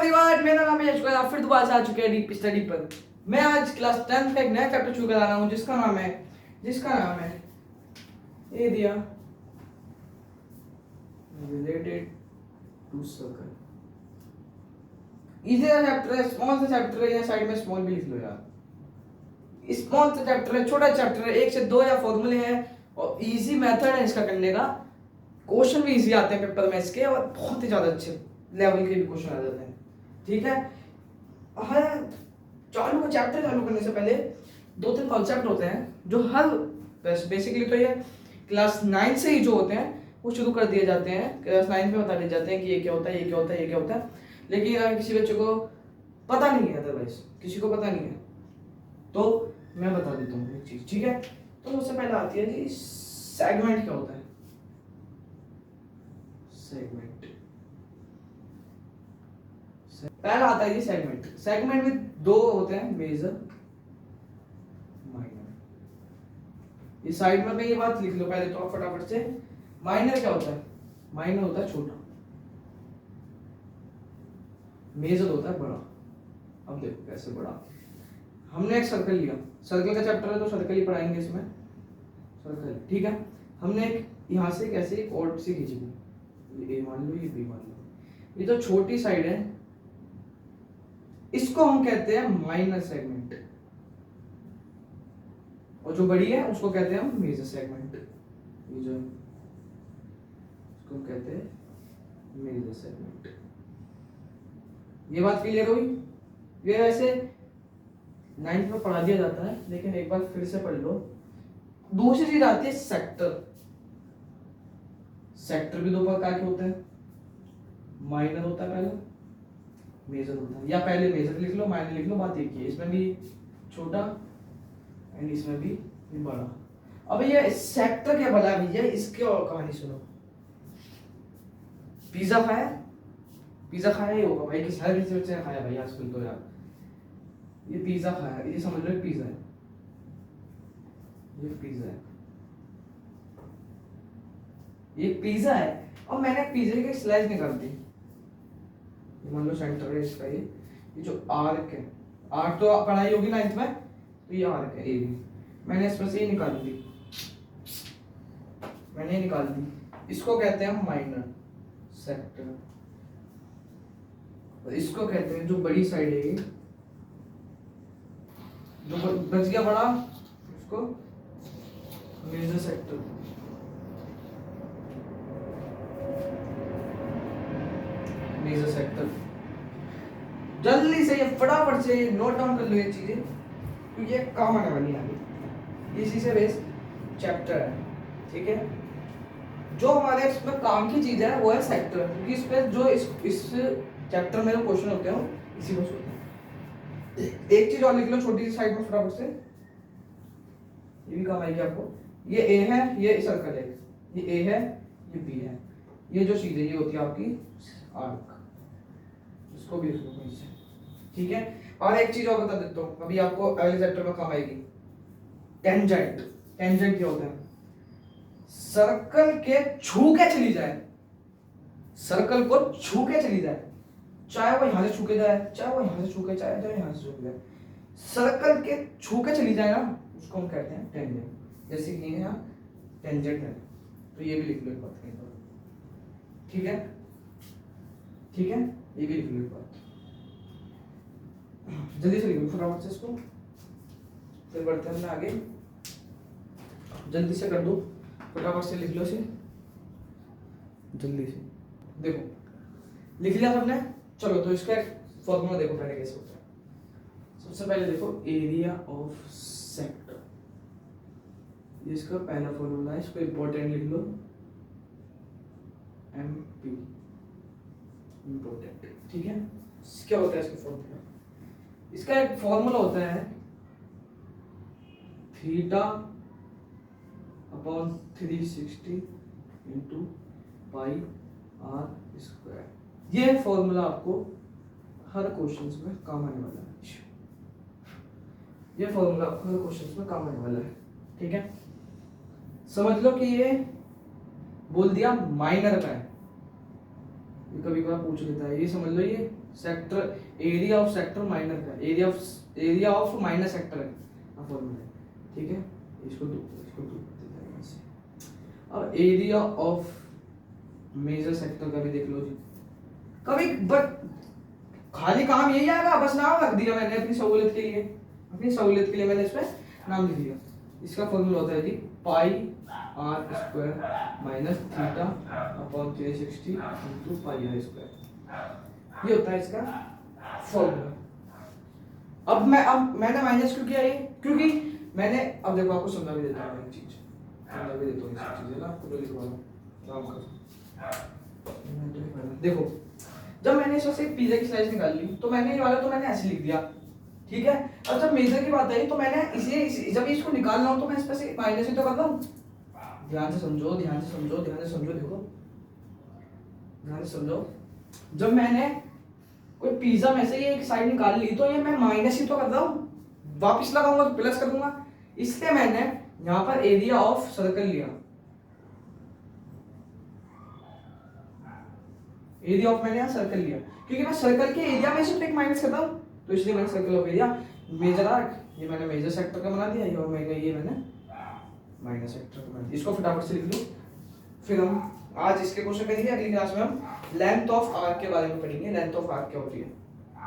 Everyone, मेरा नाम है यश गोयल। आप फिर दोबारा से आ चुके हैं डीप स्टडी पर। मैं आज क्लास 10 का एक नया चैप्टर शुरू करा रहा हूँ जिसका नाम है ये दिया रिलेटेड टू सर्कल। इजी सा चैप्टर है, स्मॉल सा चैप्टर है, या साइड में स्मॉल भी लिख लो यार। स्मॉल सा चैप्टर है, छोटा चैप्टर है, 1 से 2 या फॉर्मूले हैं और इजी मेथड है इसका करने का। क्वेश्चन भी इजी आते हैं पेपर में इसके, और बहुत ही ज्यादा अच्छे लेवल के भी क्वेश्चन आ जाते हैं। ठीक है, हाँ, चैप्टर चालू करने से पहले 2-3 कॉन्सेप्ट होते हैं जो हर बेसिकली तो ये क्लास 9 से ही जो होते हैं वो शुरू कर दिए जाते हैं। क्लास 9 में बता दिए जाते हैं कि ये क्या होता है, ये क्या होता है, ये क्या होता है। लेकिन अगर किसी बच्चे को पता नहीं है, अदरवाइज किसी को पता नहीं है तो मैं बता देता हूँ एक चीज। ठीक है, तो सबसे पहले आती है जी सेगमेंट। क्या होता है सेगमेंट? पहला आता है ये सेगमेंट। सेगमेंट में 2 होते हैं, मेजर माइनर। ये साइड में ये बात लिख लो पहले तो आप फटाफट से। माइनर क्या होता है? माइनर होता है छोटा, मेजर होता है बड़ा। अब देखो कैसे बड़ा। हमने एक सर्कल लिया, सर्कल का चैप्टर है तो सर्कल ही पढ़ाएंगे इसमें। सर्कल, ठीक है। हमने एक यहां से कैसे एक ऑर्ड सी खींची, ये ए मान लो, ये बी मान लो। ये जो छोटी साइड है इसको हम कहते हैं माइनर सेगमेंट, और जो बड़ी है उसको कहते हैं हम मेजर सेगमेंट। ये जो इसको कहते हैं मेजर सेगमेंट। ये बात क्लियर हुई? ये वैसे 9th में पढ़ा दिया जाता है, लेकिन एक बार फिर से पढ़ लो। दूसरी चीज आती है सेक्टर। सेक्टर भी 2 प्रकार के होते हैं, माइनर होता है पहला, मेजर होता है। या पहले मेजर लिख लो, माइनर लिख लो, बात एक ही है। इसमें भी छोटा एंड इसमें भी बड़ा। अब ये सेक्टर क्या भला भैया, इसकी और कहानी सुनो। पिज्जा खाया? पिज्जा खाया ही होगा भाई, किसी हर किसी बच्चे ने खाया भाई आजकल तो यार। ये पिज्जा खाया, ये समझ लो पिज्जा है, ये पिज्जा है, ये पिज्जा है। और मैंने पिज्जे की स्लाइस निकाल दी। मान लो सेंटर है इसका, ये जो आर्क है, आर्क तो पढ़ाई होगी 9th में, तो ये आर्क है ए बी। मैंने इसमें से ये निकाल दी, मैंने निकाल दी। इसको कहते हैं माइनर सेक्टर, और इसको कहते हैं जो बड़ी साइड है, ये जो बच गया बड़ा, उसको मेजर सेक्टर। Major sector. जल्दी से ये फटाफट से नोट डाउन कर लो ये चीजें, क्योंकि ये काम आने वाली है। इसी से बेस चैप्टर है, ठीक है। जो हमारे इसमें काम की चीज है वो है सेक्टर, क्योंकि इस पे जो इस चैप्टर में जो क्वेश्चन होते हैं वो इसी को होते हैं। एक चीज और लिख लो छोटी सी साइड में फटाफट से, ये भी काम आएगी आपको। ये ए है, ये सर्कल है, ये ए है, ये बी है। ये जो चीज है ये होती है आपकी आर्क, इसको भी लिख लो कहीं से, ठीक है। और एक चीज और बता देता हूँ, अभी आपको अगले चैप्टर में काम आएगी। टेंजेंट। टेंजेंट क्या होता है? सर्कल के छू के चली जाए, सर्कल को छू के चली जाए, चाहे वो यहां से छू के जाए, चाहे वो यहां से छू के जाए, चाहे यहां से छू के जाए, सर्कल के छू के चली जाए ना, उसको हम कहते हैं टेंजेंट। जैसे कि यहाँ टेंजेंट है, तो ये भी लिख लो एक बात कहीं पर, ठीक है, ठीक है। ये भी लिख लो एक बात, जल्दी से लिखो फटाफट से इसको, फिर बढ़ते हैं आगे। जल्दी से कर दो, फटाफट से लिख लो इसे, जल्दी से। देखो लिख लिया सबने? चलो तो इसका फॉर्मूला देखो पहले कैसे होता है। सबसे पहले देखो एरिया ऑफ सेक्टर, ये इसका पहला फॉर्मूला है, इसको इंपॉर्टेंट लिख लो, MP इंपॉर्टेंट, ठीक है। क्या होता है इसका फॉर्मूला? इसका एक फॉर्मूला होता है theta upon 360 into pi r square. ये फॉर्मूला आपको हर क्वेश्चंस में काम आने वाला है। ये फॉर्मूला आपको हर क्वेश्चंस में काम आने वाला है, ठीक है। समझ लो कि ये बोल दिया माइनर का है, ये कभी कभार पूछ लेता है, ये समझ लो ये sector area of sector minor का एरिया ऑफ माइनर सेक्टर का फॉर्मूला है, ठीक है। इसको दो देता है ऐसे। अब एरिया ऑफ मेजर सेक्टर का भी देख लो जी, कभी बट खाली काम यही आएगा, बस नाम रख दिया मैंने अपनी सहूलियत के लिए मैंने इस पे नाम लिख दिया। इसका फॉर्मूला होता है जी pi r square minus theta upon 360 into pi r square, ये होता है इसका फॉर्मूला। अब मैंने माइनस क्यों किया ये, क्योंकि मैंने, अब देखो आपको समझा भी देता हूँ एक चीज, समझा भी देता हूँ इस चीज़ है ना, आपको लिखवा लो काम कर। देखो जब मैंने इससे पिज्जा की स्लाइस निकाल ली तो मैंने ये वाला तो मैंने ऐसे लिख दिया, ठीक है। अब जब मेजर की बात आई तो मैंने इसे जब इसको निकालना हो तो मैं इस पर से माइनस ही तो कर दूं। ध्यान से समझो, देखो ध्यान से समझो, जब मैंने कोई पिज्जा में से ये एक साइड निकाल ली तो ये मैं माइनस ही तो कर रहा हूँ, वापस लगाऊंगा तो प्लस कर दूंगा। इसलिए मैंने यहाँ पर एरिया ऑफ सर्कल लिया, एरिया ऑफ मैंने यहाँ सर्कल लिया क्योंकि मैं सर्कल के एरिया में से तो एक माइनस करता हूँ, तो इसलिए मैंने circle of area major arc ये मैंने मेजर सेक्टर का बना दिया, और मैंने माइनर सेक्टर का बना दिया। इसको फटाफट से लिख लो, फिर हम आज इसके क्वेश्चन करेंगे। अगली क्लास में हम लेंथ ऑफ आर्क के बारे में पढ़ेंगे, लेंथ ऑफ आर्क क्या होती है।